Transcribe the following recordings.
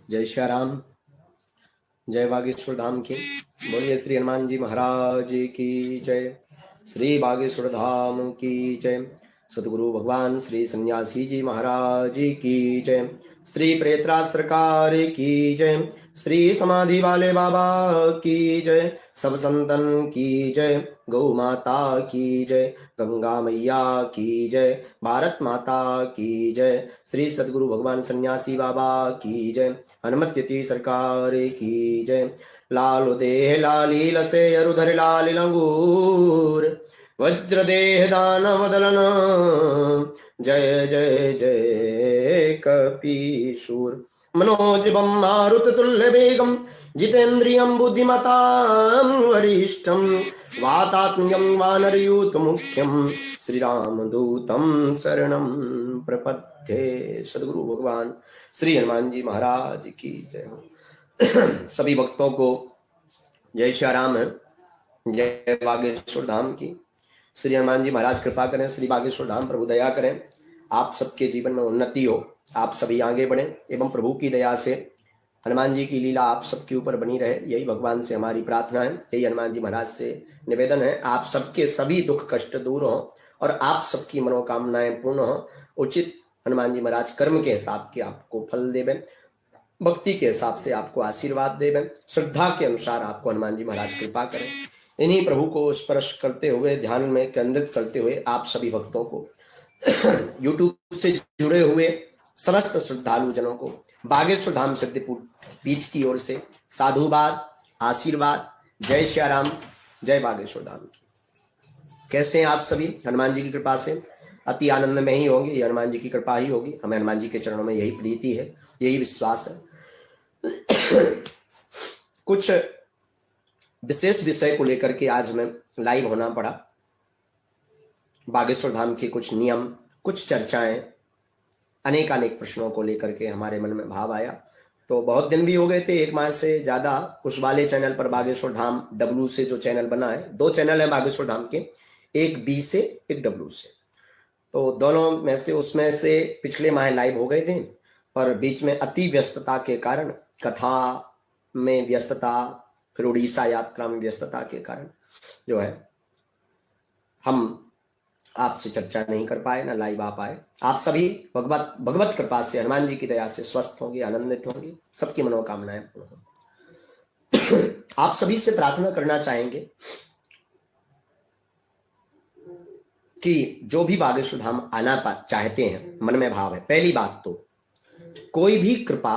जय श्री राम। जय बागेश्वर धाम की। बोलिए श्री हनुमान जी महाराज की जय। श्री बागेश्वर धाम की जय। सतगुरु भगवान श्री सन्यासी जी महाराज की जय। श्री प्रेतराज सरकार की जय। श्री समाधि वाले बाबा की जय। सब संतन की जय। गौ माता की जय। गंगा मैया की जय। भारत माता की जय। श्री सतगुरु भगवान सन्यासी बाबा की जय। हनुमत्यति सरकार की जय। लाल देह लाली लसे अरुधर लाल लंगूर वज्र देह दान वदलन जय जय जय कपीशूर मनोज बम मारुत तुल्य वेगम जितेन्द्रियं बुद्धिमतां वरिष्ठं वातात्म्यं वानरयूथ मुख्यं श्री राम दूतं शरणं प्रपद्ये। सद्गुरु भगवान श्री हनुमान जी महाराज की जय हो। सभी भक्तों को जय श्री राम, जय बागेश्वर धाम की। श्री हनुमान जी महाराज कृपा करें, श्री बागेश्वर धाम प्रभु दया करें, आप सबके जीवन में उन्नति हो, आप सभी आगे बढ़ें एवं प्रभु की दया से हनुमान जी की लीला आप सबके ऊपर बनी रहे। यही भगवान से हमारी प्रार्थना है, यही हनुमान जी महाराज से निवेदन है। आप सबके सभी दुख कष्ट दूर हो और आप सबकी मनोकामनाएं पूर्ण हो। उचित हनुमान जी महाराज कर्म के हिसाब के आपको फल देवे, भक्ति के हिसाब से आपको आशीर्वाद देवे, श्रद्धा के अनुसार आपको हनुमान जी महाराज कृपा करें। इन्हीं प्रभु को स्पर्श करते हुए, ध्यान में केंद्रित करते हुए आप सभी भक्तों को यूट्यूब से जुड़े हुए समस्त श्रद्धालु जनों को बागेश्वर धाम सिद्धपुर पीठ की ओर से साधुवाद, आशीर्वाद। जय श्री राम, जय बागेश्वर धाम की। कैसे हैं आप सभी? हनुमान जी की कृपा से अति आनंद में ही होंगे। ये हनुमान जी की कृपा ही होगी। हमें हनुमान जी के चरणों में यही प्रीति है, यही विश्वास है। कुछ विशेष विषय को लेकर के आज मैं लाइव होना पड़ा। बागेश्वर धाम के कुछ नियम, कुछ चर्चाएं, अनेक प्रश्नों को लेकर के हमारे मन में भाव आया। तो बहुत दिन भी हो गए थे, 1 माह से ज्यादा। उस वाले चैनल पर बागेश्वर धाम डब्लू से जो चैनल बना है, 2 चैनल है बागेश्वर धाम के, एक बी से एक डब्लू से। तो दोनों में से उसमें से पिछले माह लाइव हो गए थे, पर बीच में अति व्यस्तता के कारण, कथा में व्यस्तता, फिर उड़ीसा यात्रा में व्यस्तता के कारण जो है हम आपसे चर्चा नहीं कर पाए, ना लाइव आ पाए। आप सभी भगवत कृपा से, हनुमान जी की दया से स्वस्थ होंगे, आनंदित होंगे, सबकी मनोकामनाएं पूर्ण होंगी। आप सभी से प्रार्थना करना चाहेंगे कि जो भी बागेश्वर धाम आना चाहते हैं, मन में भाव है, पहली बात तो कोई भी कृपा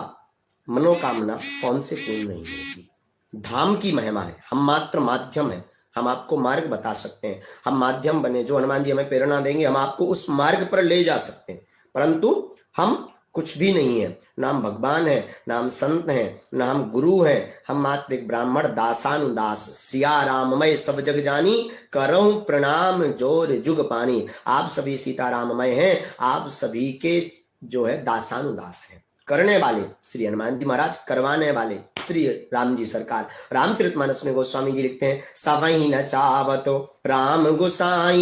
मनोकामना कौन से पूर्ण नहीं होगी। धाम की महिमा है, हम मात्र माध्यम है, हम आपको मार्ग बता सकते हैं, हम माध्यम बने। जो हनुमान जी हमें प्रेरणा देंगे, हम आपको उस मार्ग पर ले जा सकते हैं, परंतु हम कुछ भी नहीं है। ना हम भगवान है, ना हम संत हैं, ना हम गुरु हैं। हम मात्र एक ब्राह्मण दासानुदास। सिया राममय सब जग जानी, करऊं प्रणाम जोर जुग पानी। आप सभी सीताराममय हैं, आप सभी के जो है दासानुदास हैं। करने वाले श्री हनुमान जी महाराज, करवाने वाले श्री राम जी सरकार। रामचरितमानस में गोस्वामी जी लिखते हैं, सवई न चावतो राम गोसाई,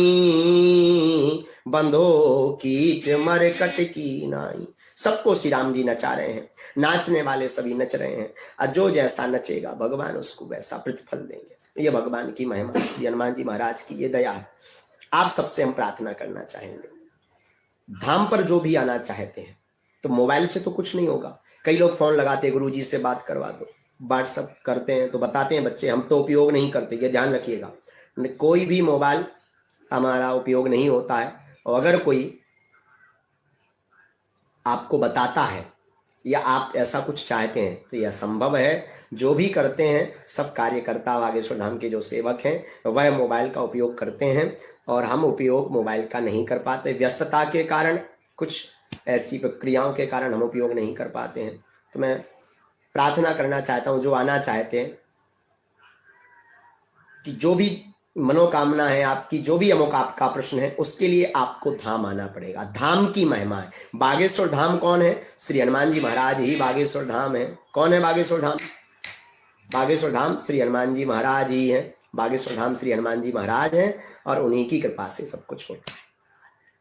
बंधो कीट मरकट की नाई। सबको श्री राम जी नचा रहे हैं, नाचने वाले सभी नच रहे हैं, और जो जैसा नचेगा भगवान उसको वैसा प्रतिफल देंगे। ये भगवान की महिमा, श्री हनुमान जी महाराज की ये दया है। आप सबसे हम प्रार्थना करना चाहेंगे, धाम पर जो भी आना चाहते हैं, तो मोबाइल से तो कुछ नहीं होगा। कई लोग फोन लगाते हैं, गुरुजी से बात करवा दो, व्हाट्सअप करते हैं तो बताते हैं बच्चे, हम तो उपयोग नहीं करते, ये ध्यान रखिएगा। कोई भी मोबाइल हमारा उपयोग नहीं होता है। और अगर कोई आपको बताता है या आप ऐसा कुछ चाहते हैं तो यह संभव है। जो भी करते हैं सब कार्यकर्ता बागेश्वर धाम के जो सेवक हैं वह मोबाइल का उपयोग करते हैं, और हम उपयोग मोबाइल का नहीं कर पाते। व्यस्तता के कारण, कुछ ऐसी प्रक्रियाओं के कारण हम उपयोग नहीं कर पाते हैं। तो मैं प्रार्थना करना चाहता हूं, जो आना चाहते हैं, कि जो भी मनोकामना है आपकी, जो भी अमुक आपका प्रश्न है, उसके लिए आपको धाम आना पड़ेगा। धाम की महिमा है। बागेश्वर धाम कौन है? श्री हनुमान जी महाराज ही बागेश्वर धाम है। कौन है बागेश्वर धाम? बागेश्वर धाम श्री हनुमान जी महाराज ही है। बागेश्वर धाम श्री हनुमान जी महाराज हैं, और उन्हीं की कृपा से सब कुछ होता है।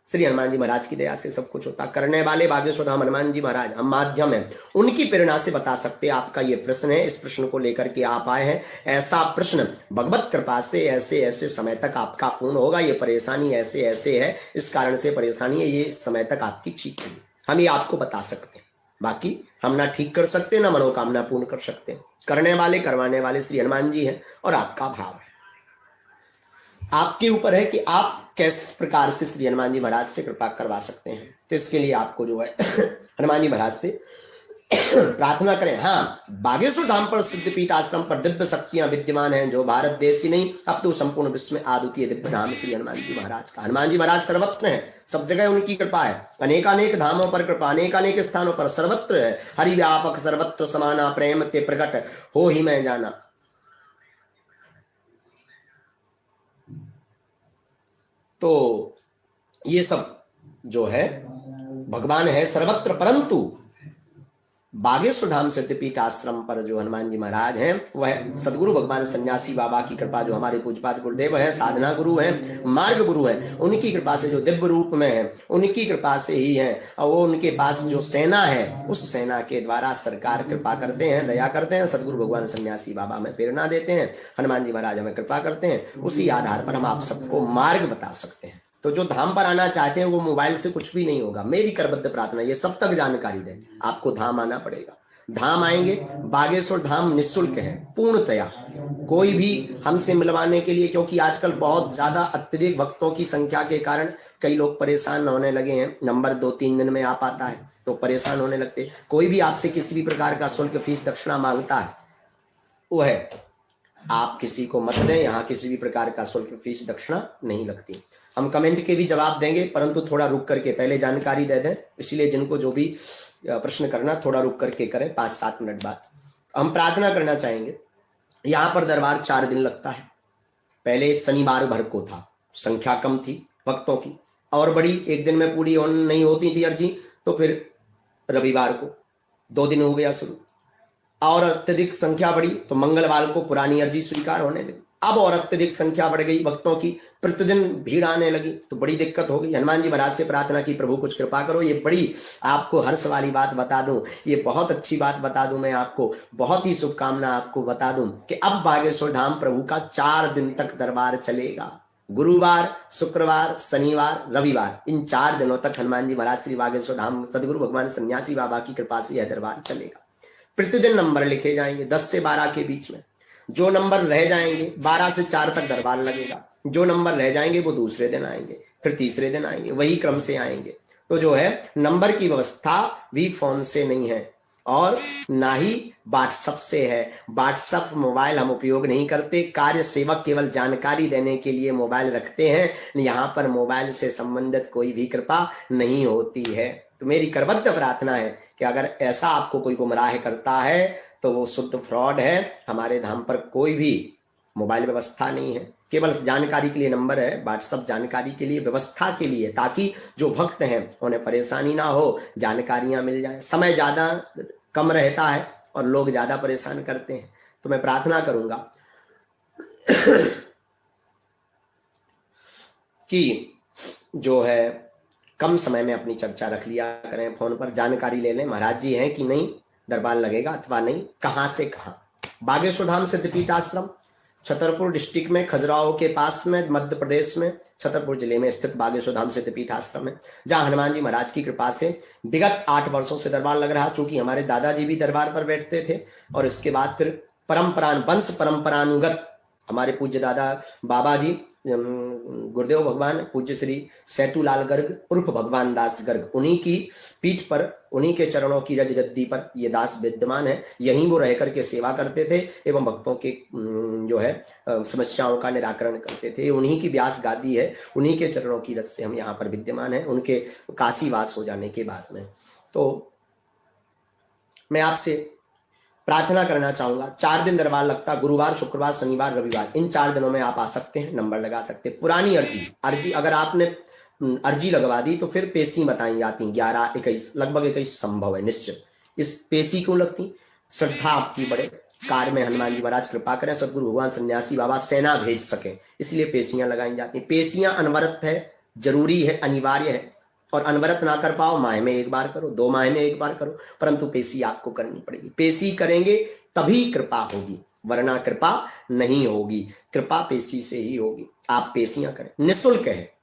श्री हनुमान जी महाराज की दया से सब कुछ होता। करने वाले बागेश्वर धाम हनुमान जी महाराज हम माध्यम है, उनकी प्रेरणा से बता सकते हैं। आपका ये प्रश्न है, इस प्रश्न को लेकर के आप आए हैं। ऐसा प्रश्न भगवत कृपा से ऐसे ऐसे समय तक आपका पूर्ण होगा। ये परेशानी ऐसे ऐसे है, इस कारण से परेशानी है, ये इस समय तक आपकी ठीक होगी। हम ये आपको बता सकते हैं, बाकी हम ना ठीक कर सकते ना मनोकामना पूर्ण कर सकते। करने वाले करवाने वाले श्री हनुमान जी हैं और आपका भाव है। आपके ऊपर है कि आप किस प्रकार से श्री हनुमान जी महाराज से कृपा करवा सकते हैं। तो इसके लिए आपको जो है हनुमान जी महाराज से प्रार्थना करें। हाँ, बागेश्वर धाम पर सिद्धपीठ आश्रम पर दिव्य शक्तियां विद्यमान हैं, जो भारत देश ही नहीं अब तो संपूर्ण विश्व में अद्वितीय दिव्य धाम श्री हनुमान जी महाराज का। हनुमान जी महाराज सर्वत्र हैं, सब जगह उनकी कृपा है। अनेकानेक धामों पर कृपा, अनेकानेक स्थानों पर सर्वत्र है। हरि व्यापक सर्वत्र समाना, प्रेम ते प्रकट हो ही मैं जाना। तो ये सब जो है भगवान है सर्वत्र, परंतु बागेश्वर धाम सिद्धपीठ आश्रम पर जो हनुमान जी महाराज हैं वह सदगुरु भगवान सन्यासी बाबा की कृपा, जो हमारे पूज्यपाद गुरुदेव है, साधना गुरु हैं, मार्ग गुरु हैं, उनकी कृपा से जो दिव्य रूप में है, उनकी कृपा से ही है। और वो उनके पास जो सेना है, उस सेना के द्वारा सरकार कृपा करते हैं, दया करते हैं। सदगुरु भगवान सन्यासी बाबा हमें प्रेरणा देते हैं, हनुमान जी महाराज हमें कृपा करते हैं। उसी आधार पर हम आप सबको मार्ग बता सकते हैं। तो जो धाम पर आना चाहते हैं वो मोबाइल से कुछ भी नहीं होगा। मेरी करबद्ध प्रार्थना ये सब तक जानकारी दें, आपको धाम आना पड़ेगा। धाम आएंगे, बागेश्वर धाम निःशुल्क है पूर्णतया, कोई भी हमसे मिलवाने के लिए, क्योंकि आजकल बहुत ज्यादा अत्यधिक भक्तों की संख्या के कारण कई लोग परेशान होने लगे हैं। नंबर 2-3 दिन में आ पाता है तो परेशान होने लगते। कोई भी आपसे किसी भी प्रकार का शुल्क फीस दक्षिणा मांगता है, वो है आप किसी को मत दें। यहाँ किसी भी प्रकार का शुल्क फीस दक्षिणा नहीं लगती। हम कमेंट के भी जवाब देंगे, परंतु थोड़ा रुक करके पहले जानकारी दे दें। इसलिए जिनको जो भी प्रश्न करना थोड़ा रुक करके करें, 5-7 मिनट बाद। हम प्रार्थना करना चाहेंगे। यहाँ पर दरबार 4 दिन लगता है। पहले शनिवार भर को था, संख्या कम थी भक्तों की और बड़ी, एक दिन में पूरी नहीं होती थी अर्जी, तो फिर रविवार को 2 दिन हो गया शुरू, और अत्यधिक संख्या बढ़ी तो मंगलवार को पुरानी अर्जी स्वीकार होने लगी। अब और अत्यधिक संख्या बढ़ गई भक्तों की, प्रतिदिन भीड़ आने लगी तो बड़ी दिक्कत हो गई। हनुमान जी महाराज से प्रार्थना की, प्रभु कुछ कृपा करो। ये बड़ी आपको हर्ष वाली बात बता दूं, ये बहुत अच्छी बात बता दूं, मैं आपको बहुत ही शुभकामना आपको बता दूं कि अब बागेश्वर धाम प्रभु का 4 दिन तक दरबार चलेगा। गुरुवार, शुक्रवार, शनिवार, रविवार, इन 4 दिनों तक हनुमान जी महाराज श्री बागेश्वर धाम सदगुरु भगवान सन्यासी बाबा की कृपा से यह दरबार चलेगा। प्रतिदिन नंबर लिखे जाएंगे 10 से 12 के बीच में। जो नंबर रह जाएंगे 12 से 4 तक दरबार लगेगा। जो नंबर रह जाएंगे वो दूसरे दिन आएंगे, फिर तीसरे दिन आएंगे, वही क्रम से आएंगे। तो जो है नंबर की व्यवस्था भी फोन से नहीं है और ना ही व्हाट्सएप से है। व्हाट्सएप मोबाइल हम उपयोग नहीं करते। कार्य सेवक केवल जानकारी देने के लिए मोबाइल रखते हैं। यहाँ पर मोबाइल से संबंधित कोई भी कृपा नहीं होती है। तो मेरी करबद्ध प्रार्थना है कि अगर ऐसा आपको कोई गुमराह करता है तो वो शुद्ध फ्रॉड है। हमारे धाम पर कोई भी मोबाइल व्यवस्था नहीं है, केवल जानकारी के लिए नंबर है। व्हाट्सएप जानकारी के लिए, व्यवस्था के लिए, ताकि जो भक्त हैं उन्हें परेशानी ना हो, जानकारियां मिल जाए। समय ज्यादा कम रहता है और लोग ज्यादा परेशान करते हैं। तो मैं प्रार्थना करूंगा कि जो है कम समय में अपनी चर्चा रख लिया करें, फोन पर जानकारी ले लें महाराज जी हैं कि नहीं, दरबार लगेगा अथवा नहीं, कहां से कहां। बागेश्वर धाम सिद्धपीठ आश्रम छतरपुर डिस्ट्रिक्ट में, खजुराहो के पास में, मध्य प्रदेश में, छतरपुर जिले में स्थित बागेश्वर धाम सिद्धपीठ आश्रम है, जहां हनुमान जी महाराज की कृपा से विगत 8 वर्षों से दरबार लग रहा। चूंकि हमारे दादाजी भी दरबार पर बैठते थे और इसके बाद फिर वंश परंपरानुगत हमारे पूज्य दादा बाबा जी गुरुदेव भगवान पूज्य श्री सैतूलाल गर्ग उर्फ भगवान दास गर्ग, उन्हीं की पीठ पर, उन्हीं के चरणों की रज गद्दी पर ये दास विद्यमान है। यहीं वो रह करके सेवा करते थे एवं भक्तों के जो है समस्याओं का निराकरण करते थे। उन्हीं की व्यास गादी है, उन्हीं के चरणों की रज से हम यहाँ पर विद्यमान है, उनके काशीवास हो जाने के बाद में। तो मैं आपसे प्रार्थना करना चाहूंगा, 4 दिन दरबार लगता, गुरुवार, शुक्रवार, शनिवार, रविवार, इन 4 दिनों में आप आ सकते हैं, नंबर लगा सकते हैं। पुरानी अर्जी अगर आपने अर्जी लगवा दी तो फिर पेशी बताई जाती 11-21, लगभग 21 संभव है निश्चित। इस पेशी क्यों लगती? श्रद्धा आपकी बढ़े, कार्य में हनुमान जी महाराज कृपा करें, सदगुरु भगवान सन्यासी बाबा सेना भेज सके, इसलिए पेशियां लगाई जाती। पेशियां अनवरत है, जरूरी है, अनिवार्य है। और अनवरत ना कर पाओ, माह में एक बार करो, 2 माह में एक बार करो, परंतु पेशी आपको करनी पड़ेगी। पेशी करेंगे तभी कृपा होगी, वरना कृपा नहीं होगी। कृपा पेशी से ही होगी। आप पेशियां करें, निःशुल्क है।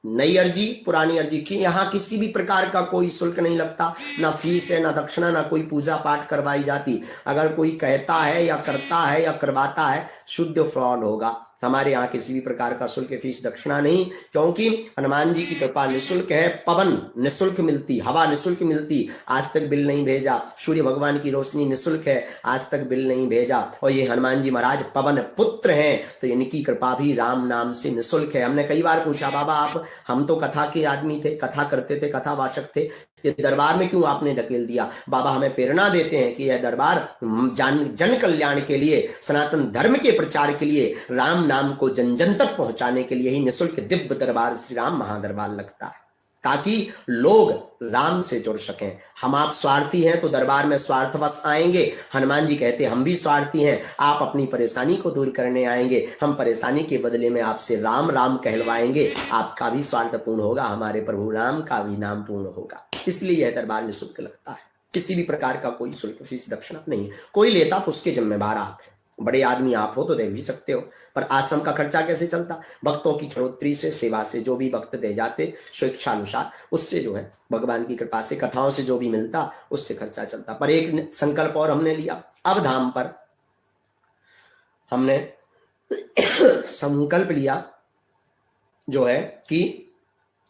नई अर्जी, पुरानी अर्जी की यहाँ किसी भी प्रकार का कोई शुल्क नहीं लगता, ना फीस है, ना दक्षिणा, ना कोई पूजा पाठ करवाई जाती। अगर कोई कहता है या करता है या करवाता है, शुद्ध फ्रॉड होगा। हमारे यहाँ किसी भी प्रकार का शुल्क, फीस, दक्षिणा नहीं, क्योंकि हनुमान जी की कृपा निःशुल्क है। पवन निःशुल्क मिलती, हवा निःशुल्क मिलती, आज तक बिल नहीं भेजा। सूर्य भगवान की रोशनी निःशुल्क है, आज तक बिल नहीं भेजा। और ये हनुमान जी महाराज पवन पुत्र हैं, तो इनकी कृपा भी राम नाम से निःशुल्क है। हमने कई बार पूछा, बाबा आप, हम तो कथा के आदमी थे, कथा करते थे, कथावाचक थे, ये दरबार में क्यों आपने ढकेल दिया? बाबा हमें प्रेरणा देते हैं कि यह दरबार जन कल्याण के लिए, सनातन धर्म के प्रचार के लिए, राम नाम को जन जन तक पहुंचाने के लिए ही निःशुल्क दिव्य दरबार श्री राम महादरबार लगता है, ताकि लोग राम से जुड़ सकें। हम आप स्वार्थी हैं तो दरबार में स्वार्थवश आएंगे। हनुमान जी कहते हम भी स्वार्थी हैं, आप अपनी परेशानी को दूर करने आएंगे, हम परेशानी के बदले में आपसे राम राम कहलवाएंगे। आपका भी स्वार्थ पूर्ण होगा, हमारे प्रभु राम का भी नाम पूर्ण होगा। इसलिए यह दरबार निःशुल्क लगता है। किसी भी प्रकार का कोई शुल्क, फीस, दक्षिणा नहीं है। कोई लेता तो उसके जिम्मेवार आप हैं। बड़े आदमी आप हो तो दे भी सकते हो, पर आश्रम का खर्चा कैसे चलता? भक्तों की छड़ोत्तरी से, सेवा से, जो भी भक्त दे जाते स्वेच्छा अनुसार, उससे जो है भगवान की कृपा से, कथाओं से जो भी मिलता उससे खर्चा चलता। पर एक संकल्प और हमने लिया, अब धाम पर हमने संकल्प लिया जो है कि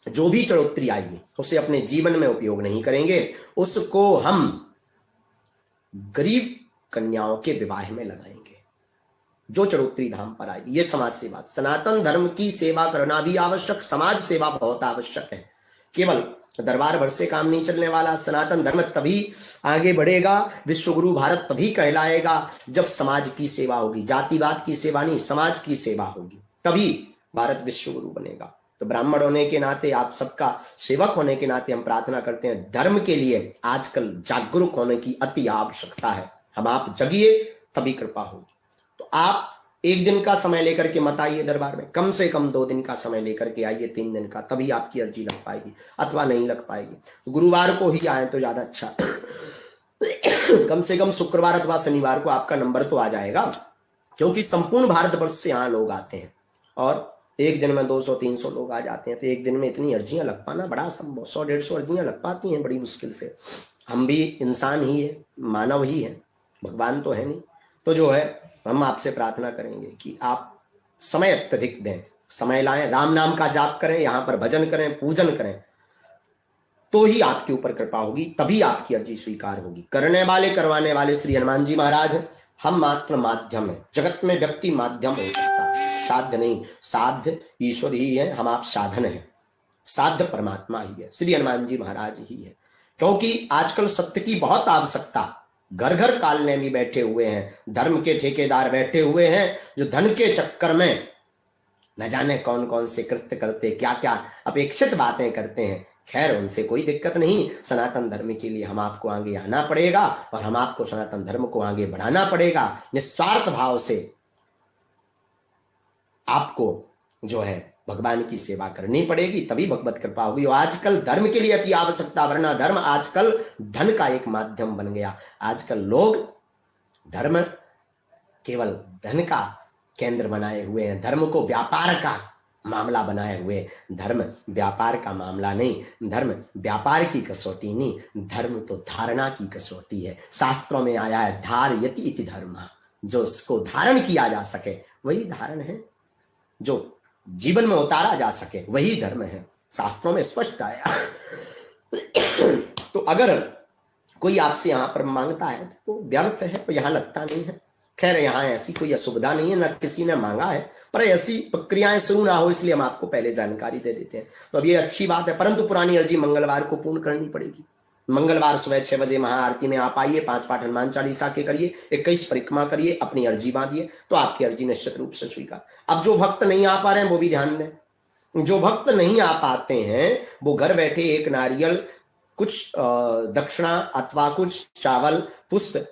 जो भी चढ़ोत्तरी आएगी उसे अपने जीवन में उपयोग नहीं करेंगे, उसको हम गरीब कन्याओं के विवाह में लगाएंगे। जो चढ़ोत्तरी धाम पर आएगी, ये समाज सेवा, सनातन धर्म की सेवा करना भी आवश्यक, समाज सेवा बहुत आवश्यक है। केवल दरबार भर से काम नहीं चलने वाला। सनातन धर्म तभी आगे बढ़ेगा, विश्वगुरु भारत तभी कहलाएगा जब समाज की सेवा होगी। जातिवाद की सेवा नहीं, समाज की सेवा होगी, तभी भारत विश्वगुरु बनेगा। तो ब्राह्मण होने के नाते, आप सबका सेवक होने के नाते हम प्रार्थना करते हैं, धर्म के लिए आजकल जागरूक होने की अति आवश्यकता है। हम आप जगिए तभी कृपा होगी। तो आप एक दिन का समय लेकर के मत आइए दरबार में, कम से कम 2 दिन का समय लेकर के आइए, 3 दिन का, तभी आपकी अर्जी लग पाएगी, अथवा नहीं लग पाएगी। तो गुरुवार को ही आए तो ज्यादा अच्छा कम से कम शुक्रवार अथवा शनिवार को आपका नंबर तो आ जाएगा, क्योंकि संपूर्ण भारतवर्ष से यहाँ लोग आते हैं और एक दिन में 200-300 लोग आ जाते हैं। तो एक दिन में इतनी अर्जियां लग पाना बड़ा असंभव, 100-150 अर्जियां लग पाती हैं बड़ी मुश्किल से। हम भी इंसान ही है, मानव ही है, भगवान तो है नहीं। तो जो है हम आपसे प्रार्थना करेंगे कि आप समय अत्यधिक दें, समय लाएं, राम नाम का जाप करें, यहाँ पर भजन करें, पूजन करें, तो ही आपके ऊपर कृपा होगी, तभी आपकी अर्जी स्वीकार होगी। करने वाले, करवाने वाले श्री हनुमान जी महाराज हैं, हम मात्र माध्यम है। जगत में व्यक्ति माध्यम हो सकता है, साध्य नहीं। साध्य ईश्वर ही है, हम आप साधन है। साध्य परमात्मा ही है, श्री हनुमान जी महाराज ही है। क्योंकि आजकल सत्य की बहुत आवश्यकता, घर घर कालने भी बैठे हुए हैं, धर्म के ठेकेदार बैठे हुए हैं, जो धन के चक्कर में न जाने कौन कौन से कृत्य करते, क्या क्या अपेक्षित बातें करते हैं। खैर, उनसे कोई दिक्कत नहीं। सनातन धर्म के लिए हम आपको आगे आना पड़ेगा और हम आपको सनातन धर्म को आगे बढ़ाना पड़ेगा। निस्वार्थ भाव से आपको जो है भगवान की सेवा करनी पड़ेगी, तभी भगवत कृपा होगी। और आजकल धर्म के लिए अति आवश्यकता, वरना धर्म आजकल धन का एक माध्यम बन गया। आजकल लोग धर्म केवल धन का केंद्र बनाए हुए हैं, धर्म को व्यापार का मामला बनाए हुए। धर्म व्यापार का मामला नहीं, धर्म व्यापार की कसौटी नहीं, धर्म तो धारणा की कसौटी है। शास्त्रों में आया है धारयति इति धर्म, जो उसको धारण किया जा सके वही धारण है, जो जीवन में उतारा जा सके वही धर्म है, शास्त्रों में स्पष्ट आया। तो अगर कोई आपसे यहाँ पर मांगता है तो व्यर्थ है, तो यहाँ लगता नहीं है। खैर, यहाँ ऐसी कोई असुविधा नहीं है, न किसी ने मांगा है, पर ऐसी प्रक्रियाएं शुरू ना हो इसलिए हम आपको पहले जानकारी दे देते हैं। तो अब ये अच्छी बात है, परंतु पुरानी अर्जी मंगलवार को पूर्ण करनी पड़ेगी। मंगलवार सुबह 6 बजे महाआरती में आप आइए, 5 पाठ हनुमान चालीसा के करिए, 21 परिक्रमा करिए, अपनी अर्जी बांधिए, तो आपकी अर्जी निश्चित रूप से स्वीकार। अब जो भक्त नहीं आ पा रहे हैं वो भी ध्यान दें। जो भक्त नहीं आ पाते हैं वो घर बैठे एक नारियल, कुछ दक्षिणा अथवा कुछ चावल, पुष्प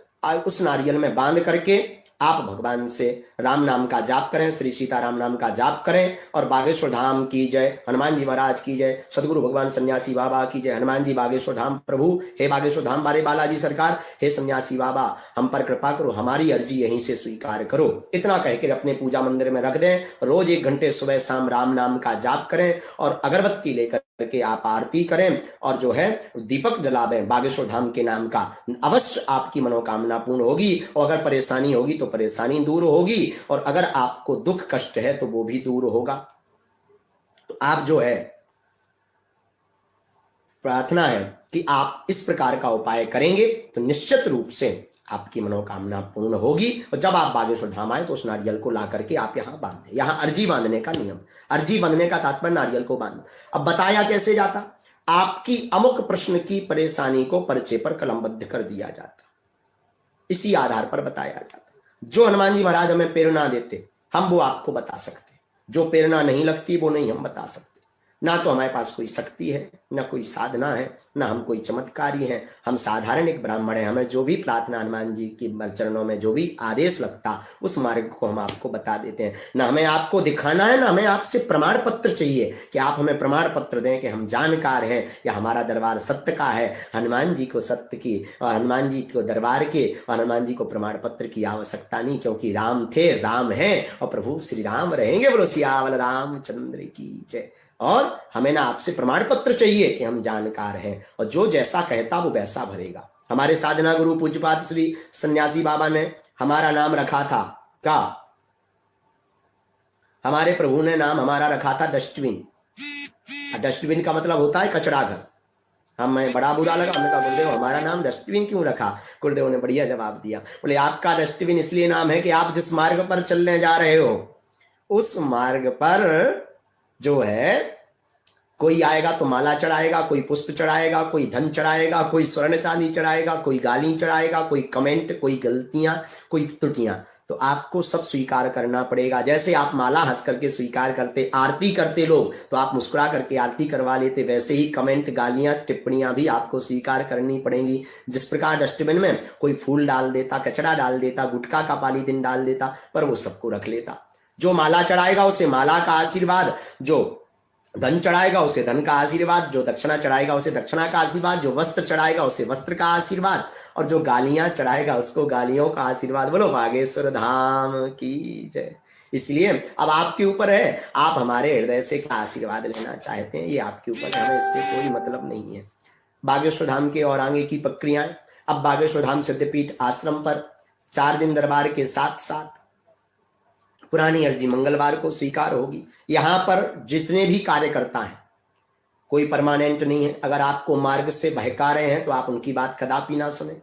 उस नारियल में बांध करके आप भगवान से राम नाम का जाप करें, श्री सीताराम नाम का जाप करें। और बागेश्वर धाम की जय, हनुमान जी महाराज की जय, सदगुरु भगवान सन्यासी बाबा की जय। हनुमान जी बागेश्वर धाम प्रभु, हे बागेश्वर धाम बारे बालाजी सरकार, हे सन्यासी बाबा हम पर कृपा करो, हमारी अर्जी यहीं से स्वीकार करो। इतना कहकर अपने पूजा मंदिर में रख दें। रोज 1 घंटे सुबह शाम राम नाम का जाप करें और अगरबत्ती लेकर के आप आरती करें और जो है दीपक जलावें बागेश्वर धाम के नाम का। अवश्य आपकी मनोकामना पूर्ण होगी। और अगर परेशानी होगी तो परेशानी दूर होगी, और अगर आपको दुख कष्ट है तो वो भी दूर होगा। तो आप जो है प्रार्थना है कि आप इस प्रकार का उपाय करेंगे तो निश्चित रूप से आपकी मनोकामना पूर्ण होगी। और जब आप बागेश्वर धाम आए तो उस नारियल को ला करके आप यहाँ बांध दें। यहाँ अर्जी बांधने का नियम, अर्जी बांधने का तात्पर्य नारियल को बांधना। अब बताया कैसे जाता, आपकी अमुक प्रश्न की परेशानी को पर्चे पर कलमबद्ध कर दिया जाता, इसी आधार पर बताया जाता। जो हनुमान जी महाराज हमें प्रेरणा देते हम वो आपको बता सकते, जो प्रेरणा नहीं लगती वो नहीं हम बता सकते। ना तो हमारे पास कोई शक्ति है, ना कोई साधना है, ना हम कोई चमत्कारी हैं। हम साधारण एक ब्राह्मण हैं। हमें जो भी प्रार्थना हनुमान जी की चरणों में जो भी आदेश लगता उस मार्ग को हम आपको बता देते हैं। ना हमें आपको दिखाना है, ना हमें आपसे प्रमाण पत्र चाहिए कि आप हमें प्रमाण पत्र दें कि हम जानकार हैं या हमारा दरबार सत्य का है। हनुमान जी को सत्य की और हनुमान जी को दरबार के और हनुमान जी को प्रमाण पत्र की आवश्यकता नहीं, क्योंकि राम थे, राम हैं और प्रभु श्री राम रहेंगे। बोलो सियावल रामचंद्र की जय। और हमें ना आपसे प्रमाण पत्र चाहिए कि हम जानकार हैं, और जो जैसा कहता वो वैसा भरेगा। हमारे साधना गुरु पूज्यपाद श्री सन्यासी बाबा ने हमारा नाम रखा था क्या, हमारे प्रभु ने नाम हमारा रखा था डस्टबिन। डस्टबिन का मतलब होता है कचरा घर। हमें बड़ा बुरा लगा, हमने कहा गुरुदेव हमारा नाम डस्टबिन क्यों रखा। गुरुदेव ने बढ़िया जवाब दिया, बोले आपका डस्टबिन इसलिए नाम है कि आप जिस मार्ग पर चलने जा रहे हो उस मार्ग पर जो है कोई आएगा तो माला चढ़ाएगा, कोई पुष्प चढ़ाएगा, कोई धन चढ़ाएगा, कोई स्वर्ण चांदी चढ़ाएगा, कोई गाली चढ़ाएगा, कोई कमेंट, कोई गलतियां, कोई त्रुटियां, तो आपको सब स्वीकार करना पड़ेगा। जैसे आप माला हंस करके स्वीकार करते, आरती करते लोग तो आप मुस्कुरा करके आरती करवा लेते, वैसे ही कमेंट, गालियां, टिप्पणियां भी आपको स्वीकार करनी पड़ेंगी। जिस प्रकार डस्टबिन में कोई फूल डाल देता, कचरा डाल देता, गुटखा का पॉलीथिन डाल देता, पर वो सबको रख लेता। जो माला चढ़ाएगा उसे माला का आशीर्वाद, जो धन चढ़ाएगा उसे धन का आशीर्वाद, जो दक्षिणा चढ़ाएगा उसे दक्षिणा का आशीर्वाद, जो वस्त्र चढ़ाएगा उसे वस्त्र का आशीर्वाद, और जो गालियां चढ़ाएगा उसको गालियों का आशीर्वाद। बोलो बागेश्वर धाम की जय। इसलिए अब आपके ऊपर है, आप हमारे हृदय से क्या आशीर्वाद लेना चाहते हैं ये आपके ऊपर है, हमें इससे कोई मतलब नहीं है। बागेश्वर धाम के और आगे की प्रक्रियाएं। अब बागेश्वर धाम सिद्धपीठ आश्रम पर 4 दिन दरबार के साथ साथ पुरानी अर्जी मंगलवार को स्वीकार होगी। यहां पर जितने भी कार्यकर्ता हैं कोई परमानेंट नहीं है। अगर आपको मार्ग से बहका रहे हैं तो आप उनकी बात कदापि ना सुने।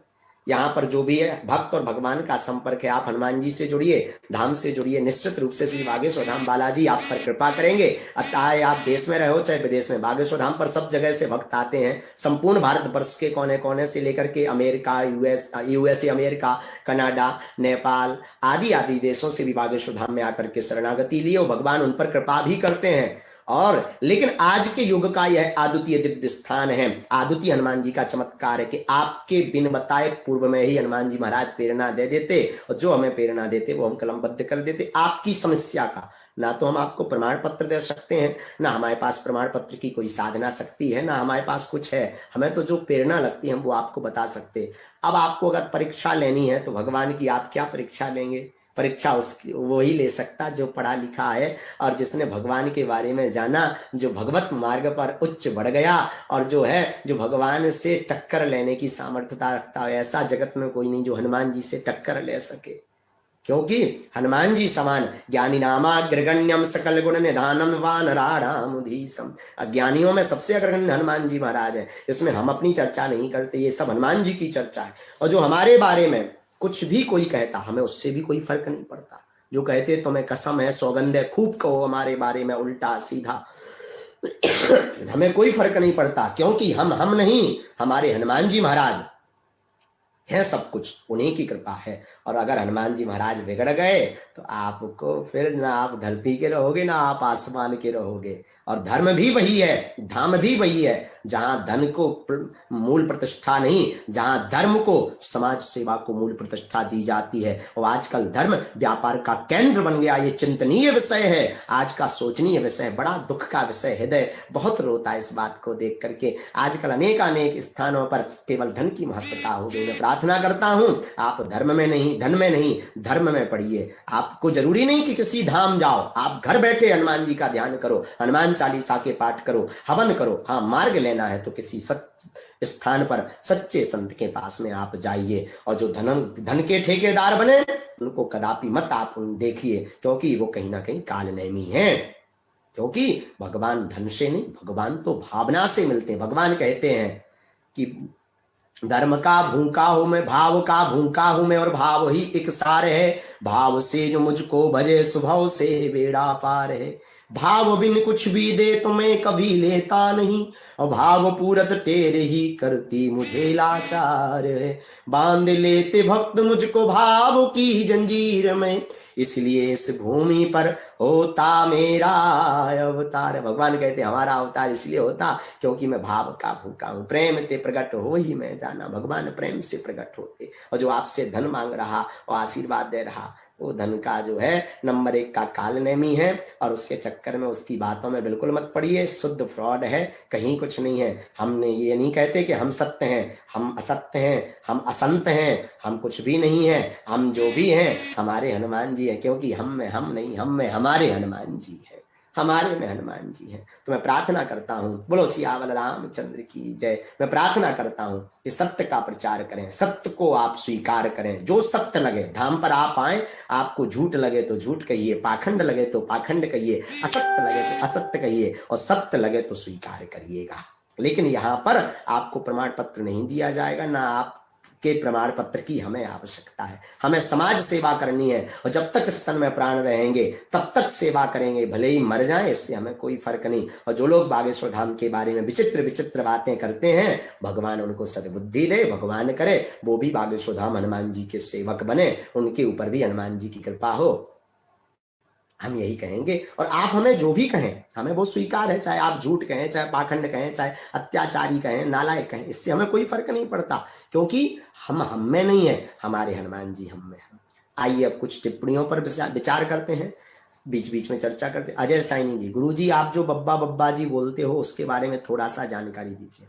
यहाँ पर जो भी है भक्त और भगवान का संपर्क है, आप हनुमान जी से जुड़िए, धाम से जुड़िए। निश्चित रूप से श्री बागेश्वर धाम बालाजी आप पर कृपा करेंगे। चाहे आप देश में रहो चाहे विदेश में, बागेश्वर धाम पर सब जगह से भक्त आते हैं। संपूर्ण भारतवर्ष के कोने कोने से लेकर के America, USA, America, Canada, Nepal आदि आदि देशों से भी बागेश्वर धाम में आकर के शरणागति लिए और भगवान उन पर कृपा भी करते हैं। और लेकिन आज के युग का यह अद्वितीय दिव्य स्थान है। अद्वितीय हनुमान जी का चमत्कार है कि आपके बिन बताए पूर्व में ही हनुमान जी महाराज प्रेरणा दे देते, और जो हमें प्रेरणा देते वो हम कलमबद्ध कर देते। आपकी समस्या का ना तो हम आपको प्रमाण पत्र दे सकते हैं, ना हमारे पास प्रमाण पत्र की कोई साधना शक्ति है, ना हमारे पास कुछ है। हमें तो जो प्रेरणा लगती है हम वो आपको बता सकते। अब आपको अगर परीक्षा लेनी है तो भगवान की आप क्या परीक्षा लेंगे। परीक्षा उसकी वही ले सकता जो पढ़ा लिखा है और जिसने भगवान के बारे में जाना, जो भगवत मार्ग पर उच्च बढ़ गया और जो है जो भगवान से टक्कर लेने की सामर्थ्यता रखता है। ऐसा जगत में कोई नहीं जो हनुमान जी से टक्कर ले सके, क्योंकि हनुमान जी समान ज्ञानी नामाग्रगण्यम सकल गुण निधानम वानराणामुधीसम। अज्ञानियों में सबसे अग्रगण्य हनुमान जी महाराज है। इसमें हम अपनी चर्चा नहीं करते, ये सब हनुमान जी की चर्चा है। और जो हमारे बारे में कुछ भी कोई कहता हमें उससे भी कोई फर्क नहीं पड़ता। जो कहते तुम्हें कसम है सौगंध है खूब कहो हमारे बारे में उल्टा सीधा, हमें कोई फर्क नहीं पड़ता, क्योंकि हम नहीं, हमारे हनुमान जी महाराज है सब कुछ, उन्हीं की कृपा है। और अगर हनुमान जी महाराज बिगड़ गए तो आपको फिर ना आप धरती के रहोगे ना आप आसमान के रहोगे। और धर्म भी वही है, धाम भी वही है, जहां धन को मूल प्रतिष्ठा नहीं, जहां धर्म को, समाज सेवा को मूल प्रतिष्ठा दी जाती है। और आजकल धर्म व्यापार का केंद्र बन गया। ये चिंतनीय विषय है, आज का सोचनीय विषय, बड़ा दुख का विषय। हृदय बहुत रोता है इस बात को देख करके। आजकल अनेक स्थानों पर केवल धन की महत्वता हो गई। मैं प्रार्थना करता हूं आप धर्म में नहीं, धन में नहीं, धर्म में पढ़िए। आपको जरूरी नहीं कि किसी धाम जाओ, आप घर बैठे हनुमान जी का ध्यान करो, हनुमान चालीसा के पाठ करो, हवन करो। हाँ, मार्ग लेना है तो किसी स्थान पर सच्चे संत के पास में आप जाइए। और जो धन के ठेकेदार बने उनको कदापि मत आप देखिए, क्योंकि वो कहीं ना कहीं कालनेमी है। क्योंकि भगवान धन से नहीं, भगवान तो भावना से मिलते हैं। भगवान कहते हैं कि धर्म का भूखा हूं मैं, भाव का भूखा हूं मैं, और भाव ही एक सार है। भाव से जो मुझको भजे, स्वभाव से बेड़ा पार है। भाव बिन कुछ भी दे तो मैं कभी लेता नहीं, और भाव पूरत तेरे ही करती मुझे लाचार है। बांध लेते भक्त मुझको भाव की जंजीर में, इसलिए इस भूमि पर होता मेरा अवतार। भगवान कहते हमारा अवतार इसलिए होता क्योंकि मैं भाव का भूखा हूं। प्रेम ते प्रकट हो ही मैं जाना, भगवान प्रेम से प्रकट होते। और जो आपसे धन मांग रहा और आशीर्वाद दे रहा, वो धन का जो है नंबर 1 का कालनेमी है। और उसके चक्कर में, उसकी बातों में बिल्कुल मत पड़िए, शुद्ध फ्रॉड है, कहीं कुछ नहीं है। हमने ये नहीं कहते कि हम सत्य हैं, हम असत्य हैं, हम असंत हैं, हम कुछ भी नहीं है। हम जो भी हैं हमारे हनुमान जी है, क्योंकि हम में हम नहीं, हम में हमारे हनुमान जी है, हमारे में हनुमान जी हैं। तो मैं प्रार्थना करता हूं, बोलो सियावल रामचंद्र की जय। मैं प्रार्थना करता हूं कि सत्य का प्रचार करें, सत्य को आप स्वीकार करें। जो सत्य लगे, धाम पर आप आए, आपको झूठ लगे तो झूठ कहिए, पाखंड लगे तो पाखंड कहिए, असत्य लगे तो असत्य कहिए, और सत्य लगे तो स्वीकार करिएगा। लेकिन यहाँ पर आपको प्रमाण पत्र नहीं दिया जाएगा, ना आप के प्रमाण पत्र की हमें आवश्यकता है। हमें समाज सेवा करनी है, और जब तक स्तन में प्राण रहेंगे तब तक सेवा करेंगे, भले ही मर जाएं, इससे हमें कोई फर्क नहीं। और जो लोग बागेश्वर धाम के बारे में विचित्र विचित्र बातें करते हैं, भगवान उनको सद्बुद्धि दे, भगवान करे वो भी बागेश्वर धाम हनुमान जी के सेवक बने, उनके ऊपर भी हनुमान जी की कृपा हो। हम यही कहेंगे, और आप हमें जो भी कहें हमें वो स्वीकार है। चाहे आप झूठ कहें, चाहे पाखंड कहें, चाहे अत्याचारी कहें, नालायक कहें, इससे हमें कोई फर्क नहीं पड़ता, क्योंकि हम में नहीं है, हमारे हनुमान जी हम में है। आइए अब कुछ टिप्पणियों पर विचार करते हैं, बीच बीच में चर्चा करते हैं। अजय साइनी जी, गुरु जी आप जो बब्बा बब्बा जी बोलते हो उसके बारे में थोड़ा सा जानकारी दीजिए।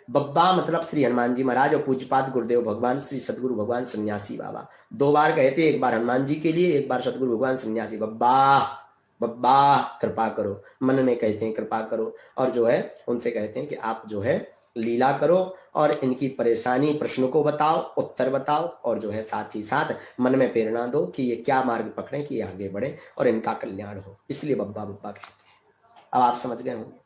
बब्बा मतलब श्री हनुमान जी महाराज और पूज्यपाद गुरुदेव भगवान श्री सदगुरु भगवान सन्यासी बाबा। 2 बार कहते, एक बार हनुमान जी के लिए, एक बार सदगुरु भगवान सन्यासी। बब्बा बब्बा कृपा करो, मन में कहते हैं कृपा करो, और जो है उनसे कहते हैं कि आप जो है लीला करो और इनकी परेशानी प्रश्न को बताओ, उत्तर बताओ, और जो है साथ ही साथ मन में प्रेरणा दो कि ये क्या मार्ग पकड़े कि आगे बढ़े और इनका कल्याण हो। इसलिए बब्बा बब्बा कहते हैं। अब आप समझ गए होंगे।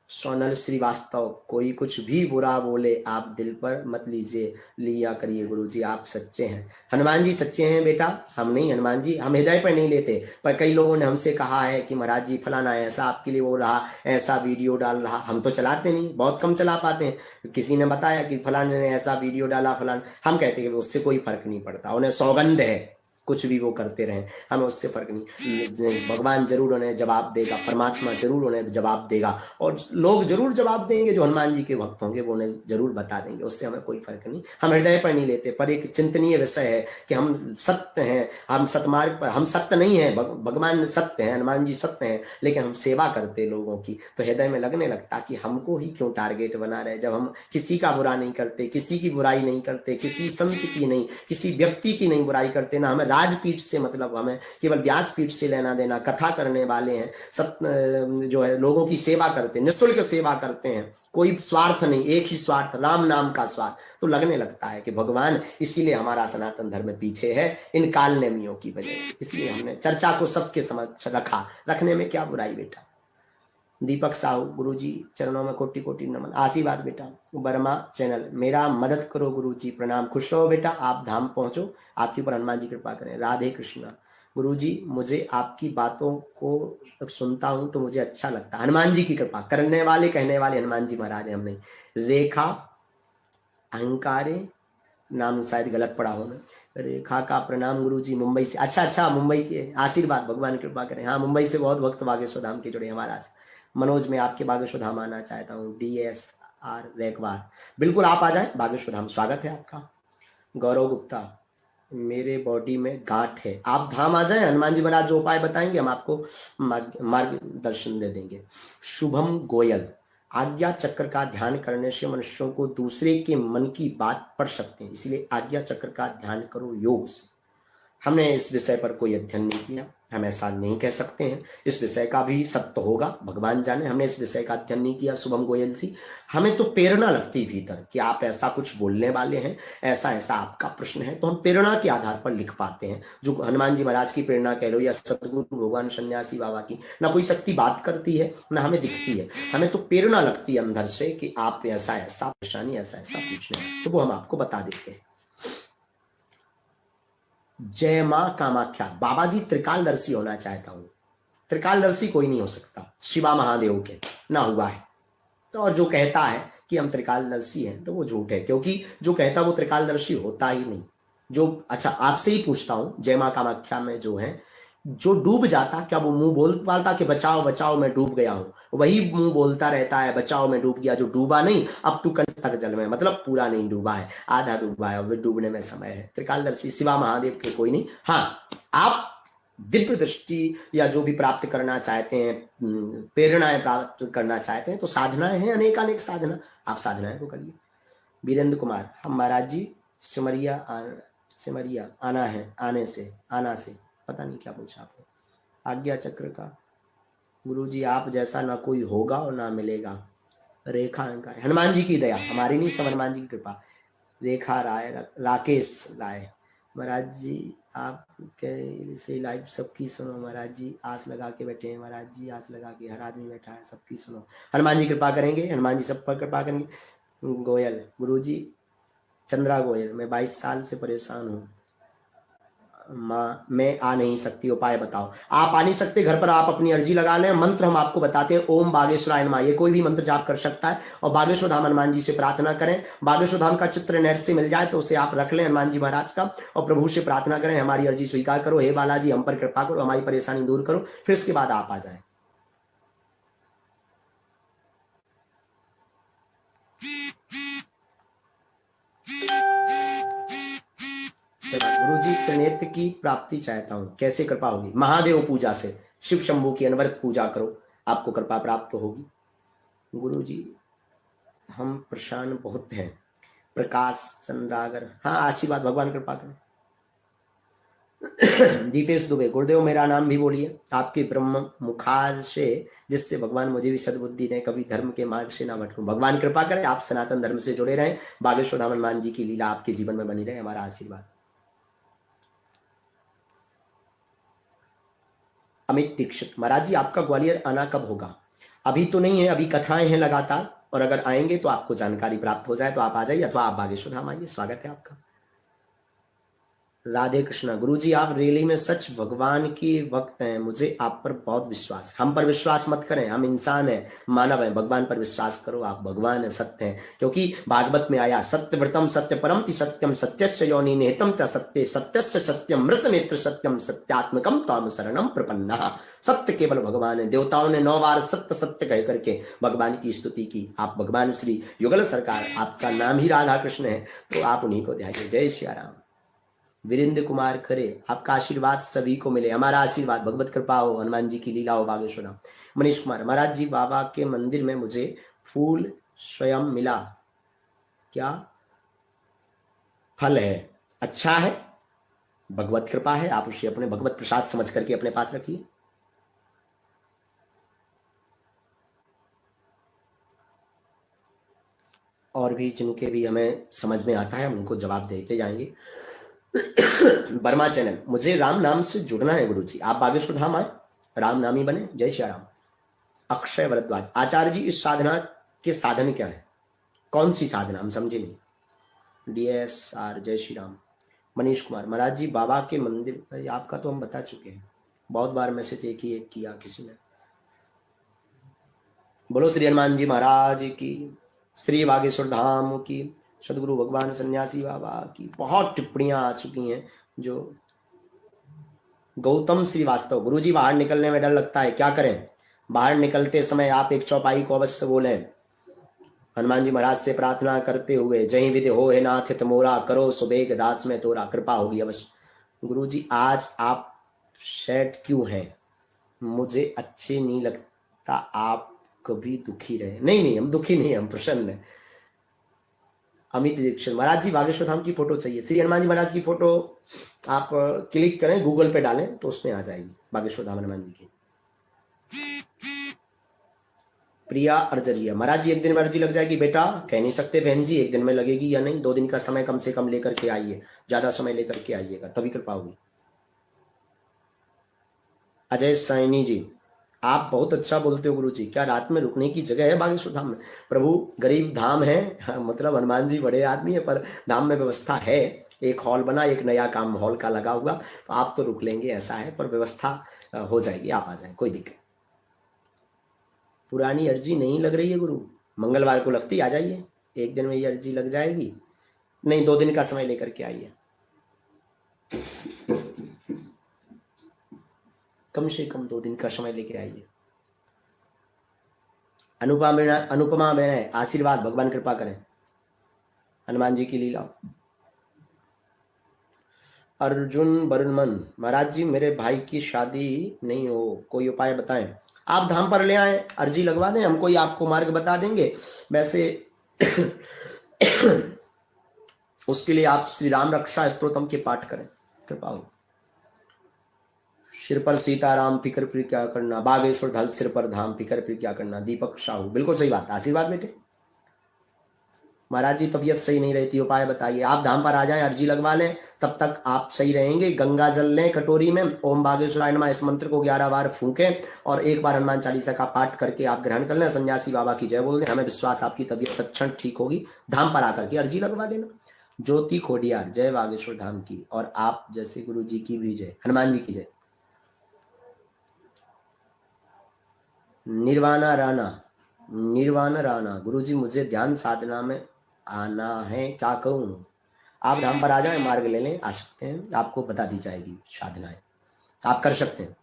सोनल श्रीवास्तव, कोई कुछ भी बुरा बोले आप दिल पर मत लीजिए, लिया करिए गुरुजी आप सच्चे हैं। हनुमान जी सच्चे हैं बेटा, हम नहीं। हनुमान जी हम हृदय पर नहीं लेते, पर कई लोगों ने हमसे कहा है कि महाराज जी फलाना ऐसा आपके लिए बोल रहा, ऐसा वीडियो डाल रहा। हम तो चलाते नहीं, बहुत कम चला पाते हैं। किसी ने बताया कि फलाने ने ऐसा वीडियो डाला, फलाना, हम कहते हैं कि उससे कोई फर्क नहीं पड़ता, उन्हें सौगंध है, कुछ भी वो करते रहें, हमें उससे फर्क नहीं। भगवान जरूर उन्हें जवाब देगा, परमात्मा जरूर उन्हें जवाब देगा, और लोग जरूर जवाब देंगे जो हनुमान जी के भक्त होंगे, वो उन्हें जरूर बता देंगे, उससे हमें कोई फर्क नहीं। हम हृदय पर नहीं लेते, पर एक चिंतनीय विषय है कि हम सत्य हैं, हम सतमार्ग पर, हम सत्य नहीं है, भगवान सत्य है, हनुमान जी सत्य हैं, लेकिन हम सेवा करते लोगों की, तो हृदय में लगने लगता कि हमको ही क्यों टारगेट बना रहे। जब हम किसी का बुरा नहीं करते, किसी की बुराई नहीं करते, किसी संत की नहीं, किसी व्यक्ति की नहीं बुराई करते, ना हमें राजपीठ से मतलब, हमें केवल व्यासपीठ से लेना देना, कथा करने वाले हैं, जो है लोगों की सेवा करते हैं, निःशुल्क सेवा करते हैं, कोई स्वार्थ नहीं, एक ही स्वार्थ, राम नाम का स्वार्थ, तो लगने लगता है कि भगवान इसीलिए हमारा सनातन धर्म पीछे है, इन कालनेमियों की वजह से। इसलिए हमने चर्चा को सबके समक्ष रखा, रखने में क्या बुराई बेटा। दीपक साहू, गुरुजी चरणों में कोटि कोटि नमन, आशीर्वाद बेटा। वर्मा चैनल, मेरा मदद करो गुरुजी, प्रणाम, खुश रहो बेटा, आप धाम पहुंचो, आपके ऊपर हनुमान जी कृपा करें। राधे कृष्णा। गुरुजी मुझे आपकी बातों को सुनता हूं तो मुझे अच्छा लगता है, हनुमान जी की कृपा, करने वाले कहने वाले हनुमान जी महाराज हैं, हम नहीं। रेखा अहंकारे, नाम शायद गलत पढ़ा हो मैं, रेखा का प्रणाम गुरुजी, मुंबई से। अच्छा मुंबई के, आशीर्वाद, भगवान कृपा करें। हाँ, मुंबई से बहुत भक्त बागेश्वर धाम के जुड़े हमारा। मनोज, मैं आपके बागेश्वर धाम आना चाहता हूँ। DSR रैकवार, बिल्कुल आप आ जाएं बागेश्वर धाम, स्वागत है आपका। गौरव गुप्ता, मेरे बॉडी में गांठ है, आप धाम आ जाएं, हनुमान जी महाराज जो उपाय बताएंगे हम आपको मार्गदर्शन दे देंगे। शुभम गोयल, आज्ञा चक्र का ध्यान करने से मनुष्यों को दूसरे के मन की बात पढ़ सकते हैं, इसलिए आज्ञा चक्र का ध्यान करो योग से। हमने इस विषय पर कोई अध्ययन नहीं किया, हम ऐसा नहीं कह सकते हैं, इस विषय का भी सत्य होगा भगवान जाने, हमने इस विषय का अध्ययन नहीं किया। शुभम गोयल जी, हमें तो प्रेरणा लगती भीतर कि आप ऐसा कुछ बोलने वाले हैं, ऐसा ऐसा आपका प्रश्न है, तो हम प्रेरणा के आधार पर लिख पाते हैं। जो हनुमान जी महाराज की प्रेरणा कह लो या सतगुरु भगवान सन्यासी बाबा की, ना कोई शक्ति बात करती है ना हमें दिखती है, हमें तो प्रेरणा लगती है अंदर से कि आप ऐसा ऐसा परेशानी ऐसा ऐसा पूछना है, तो वो हम आपको बता देते हैं। जय मां कामाख्या, बाबा जी त्रिकालदर्शी होना चाहता हूं। त्रिकालदर्शी कोई नहीं हो सकता, शिवा महादेव के ना हुआ है। तो और जो कहता है कि हम त्रिकालदर्शी हैं तो वो झूठ है, क्योंकि जो कहता है वो त्रिकालदर्शी होता ही नहीं। जो अच्छा आपसे ही पूछता हूं, जय मां कामाख्या में जो है, जो डूब जाता, क्या वो मुंह बोल पाता कि बचाओ बचाओ मैं डूब गया हूं? वही मुंह बोलता रहता है बचाओ मैं डूब गया, जो डूबा नहीं, अब तू कंठ तक जल में, मतलब पूरा नहीं डूबा है, आधा डूबा है, अब डूबने में समय है। त्रिकालदर्शी सिवा महादेव के कोई नहीं। हाँ, आप दिव्य दृष्टि या जो भी प्राप्त करना चाहते हैं, प्रेरणाएं प्राप्त करना चाहते हैं, तो साधनाएं हैं, अनेक अनेक साधना, आप साधनाएं को करिए। वीरेंद्र कुमार, हम महाराज जी सिमरिया आना है, आना से पता नहीं क्या पूछा आपने। आज्ञा चक्र का गुरु जी, आप जैसा ना कोई होगा और ना मिलेगा। रेखा अंकार, हनुमान जी की दया, हमारी नहीं, सब हनुमान जी की कृपा। रेखा राय, राकेश राय, महाराज जी आप कैसे लाइव सबकी सुनो, महाराज जी आस लगा के बैठे हैं, महाराज जी आस लगा के हर आदमी बैठा है, सबकी सुनो, हनुमान जी कृपा करेंगे, हनुमान जी सब पर कृपा करेंगे। गोयल, गुरु जी चंद्रा गोयल, मैं 22 साल से परेशान हूँ माँ, मैं आ नहीं सकती, उपाय बताओ। आप आ नहीं सकते, घर पर आप अपनी अर्जी लगा लें, मंत्र हम आपको बताते हैं, ओम बागेश्वराय नमः, ये कोई भी मंत्र जाप कर सकता है, और बागेश्वर धाम हनुमान जी से प्रार्थना करें। बागेश्वर धाम का चित्र नेट से मिल जाए तो उसे आप रख लें हनुमान जी महाराज का, और प्रभु से प्रार्थना करें, हमारी अर्जी स्वीकार करो, हे बालाजी हम पर कृपा करो, हमारी परेशानी दूर करो, फिर इसके बाद आप आ जाए। गुरु जी त्रिनेत्र की प्राप्ति चाहता हूं, कैसे कृपा होगी? महादेव पूजा से, शिव शंभू की अनवरत पूजा करो, आपको कृपा प्राप्त होगी। गुरु जी हम परेशान बहुत हैं। प्रकाश चंद्रागर, हाँ आशीर्वाद, भगवान कृपा करें। दीपेश दुबे, गुरुदेव मेरा नाम भी बोलिए, आपके ब्रह्म मुखार से, जिससे भगवान मुझे भी सद्बुद्धि दें, कभी धर्म के मार्ग से ना भटकूं। भगवान कृपा करें, आप सनातन धर्म से जुड़े रहें, बागेश्वर धाम हनुमान जी की लीला आपके जीवन में बनी रहे, हमारा आशीर्वाद। अमित दीक्षित, महाराज जी आपका ग्वालियर आना कब होगा? अभी तो नहीं है, अभी कथाएं हैं लगातार, और अगर आएंगे तो आपको जानकारी प्राप्त हो जाए तो आप आ जाइए, अथवा आप बागेश्वर धाम आइए, स्वागत है आपका। राधे कृष्णा, गुरु जी आप रैली में सच भगवान की वक्त हैं, मुझे आप पर बहुत विश्वास। हम पर विश्वास मत करें, हम इंसान हैं, मानव हैं, भगवान पर विश्वास करो, आप भगवान है, सत्य हैं, क्योंकि भागवत में आया सत्यव्रतम सत्य परम ति सत्यम सत्यस्य योनि निहितम च सत्य सत्यस्य सत्यम मृत नेत्र सत्यम सत्यात्मकम त्वाम शरणम प्रपन्नः। सत्य केवल भगवान है। देवताओं ने 9 बार सत्य सत्य कह करके भगवान की स्तुति की। आप भगवान श्री युगल सरकार, आपका नाम ही राधा कृष्ण है, तो आप उन्हीं को ध्याइए। जय श्री राम। वीरेंद्र कुमार खरे, आपका आशीर्वाद सभी को मिले, हमारा आशीर्वाद, भगवत कृपा हो, हनुमान जी की लीला हो बागेश्वर। मनीष कुमार, महाराज जी बाबा के मंदिर में मुझे फूल स्वयं मिला, क्या फल है? अच्छा है, भगवत कृपा है, आप उसे अपने भगवत प्रसाद समझ करके अपने पास रखिए। और भी जिनके भी हमें समझ में आता है हम उनको जवाब देते जाएंगे। बर्मा चैनल, मुझे राम नाम से जुड़ना है गुरु जी, आप बागेश्वर धाम आए, राम नामी बने। जय श्री राम। अक्षय भरद्वाज, आचार्य जी इस साधना के साधन क्या है? कौन सी साधना, हम समझे नहीं। DSR, जय श्री राम। मनीष कुमार, महाराज जी बाबा के मंदिर, आपका तो हम बता चुके हैं, बहुत बार मैसेज एक ही एक किया किसी ने। बोलो श्री हनुमान जी महाराज की, श्री बागेश्वर धाम की, सदगुरु भगवान सन्यासी बाबा की। बहुत टिप्पणियां आ चुकी हैं। जो गौतम श्रीवास्तव, गुरुजी बाहर निकलने में डर लगता है, क्या करें? बाहर निकलते समय आप एक चौपाई को अवश्य बोलें, हनुमान जी महाराज से प्रार्थना करते हुए, जय विधि हो हे नाथ हित मोरा, करो सुबेग दास में तोरा, कृपा होगी अवश्य। गुरु जी आज आप सेट क्यों हैं, मुझे अच्छे नहीं लगता, आप कभी दुखी रहे। नहीं नहीं, हम दुखी नहीं, हम प्रसन्न हैं। अमित दीक्षित महाराज जी बागेश्वर धाम की फोटो चाहिए। श्री हनुमान जी महाराज की फोटो आप क्लिक करें, गूगल पे डालें तो उसमें आ जाएगी बागेश्वर धाम हनुमान जी की। प्रिया अर्जरिया महाराज जी एक दिन में अर्जी लग जाएगी बेटा, कह नहीं सकते बहन जी एक दिन में लगेगी या नहीं, 2 दिन का समय कम से कम लेकर के आइए, ज्यादा समय लेकर के आइएगा तभी कृपा होगी। अजय सैनी जी आप बहुत अच्छा बोलते हो गुरु जी, क्या रात में रुकने की जगह है बागेश्वर धाम में? प्रभु गरीब धाम है, मतलब हनुमान जी बड़े आदमी है, पर धाम में व्यवस्था है, एक हॉल बना, एक नया काम हॉल का लगा हुआ, तो आप तो रुक लेंगे ऐसा है, पर व्यवस्था हो जाएगी, आप आ जाए, कोई दिक्कत। पुरानी अर्जी नहीं लग रही है गुरु, मंगलवार को लगती, आ जाइए, एक दिन में ये अर्जी लग जाएगी। नहीं 2 दिन का समय लेकर के आइए, कम से कम 2 दिन का समय लेके आइए। अनुपमा में आशीर्वाद, भगवान कृपा करें, हनुमान जी की लीला। अर्जुन बरुणमन महाराज जी मेरे भाई की शादी नहीं हो, कोई उपाय बताएं। आप धाम पर ले आए, अर्जी लगवा दें, हम कोई आपको मार्ग बता देंगे। वैसे उसके लिए आप श्री राम रक्षा स्तोत्रम के पाठ करें, कृपा हो। सिर पर सीताराम फिकर फिर क्या करना, बागेश्वर धल सिर पर धाम फिकर फिर क्या करना, दीपक साहू बिल्कुल सही बात, आशीर्वाद बेटे। महाराज जी तबीयत सही नहीं रहती, उपाय बताइए। आप धाम पर आ जाएं, अर्जी लगवा लें, तब तक आप सही रहेंगे। गंगा जल लें कटोरी में, ओम बागेश्वराय नमः इस मंत्र को 11 बार फूकें और 1 बार हनुमान चालीसा का पाठ करके आप ग्रहण कर लें, सन्यासी बाबा की जय बोल दें, हमें विश्वास आपकी तबीयत तत्क्षण ठीक होगी। धाम पर आकर के अर्जी लगवा लेना। ज्योति खोडियार जय बागेश्वर धाम की, और आप जैसे गुरु जी की भी जय, हनुमान जी की जय। निर्वाणा राणा गुरु जी मुझे ध्यान साधना में आना है, क्या कहूँ? आप धाम पर आ जाएं, मार्ग ले लें, आ सकते हैं, आपको बता दी जाएगी साधनाएं, आप कर सकते हैं।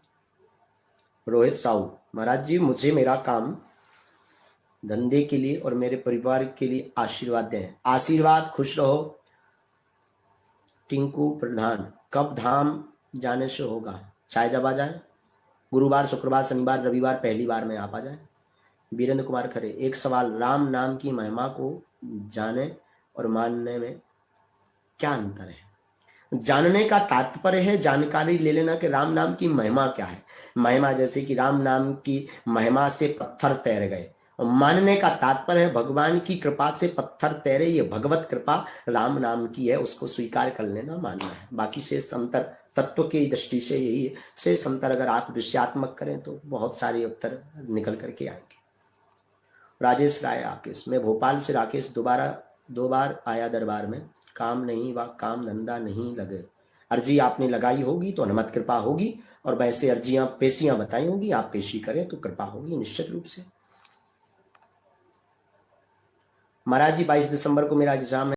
रोहित साहू महाराज जी मुझे मेरा काम धंधे के लिए और मेरे परिवार के लिए आशीर्वाद दें। आशीर्वाद, खुश रहो। टिंकू प्रधान कब धाम जाने से होगा? चाहे जब आ जाए, गुरुवार, शुक्रवार, शनिवार, रविवार, पहली बार में आप आ जाए। वीरेंद्र कुमार खरे एक सवाल, राम नाम की महिमा को जाने और मानने में क्या अंतर है? जानने का तात्पर्य है जानकारी ले लेना कि राम नाम की महिमा क्या है। महिमा जैसे कि राम नाम की महिमा से पत्थर तैर गए, और मानने का तात्पर्य है भगवान की कृपा से पत्थर तैरे, ये भगवत कृपा राम नाम की है, उसको स्वीकार कर लेना, मानना है। बाकी शेष अंतर तत्व की दृष्टि से यही है। शेष अंतर अगर आप विषयात्मक करें तो बहुत सारे उत्तर निकल करके आएंगे। राजेश राय राकेश, मैं भोपाल से राकेश, 2 बार आया दरबार में, काम नहीं व काम धंधा नहीं लगे। अर्जी आपने लगाई होगी तो हनुमत कृपा होगी, और वैसे अर्जियां पेशियां बताई होगी, आप पेशी करें तो कृपा होगी निश्चित रूप से। महाराज जी 22 दिसंबर को मेरा एग्जाम है।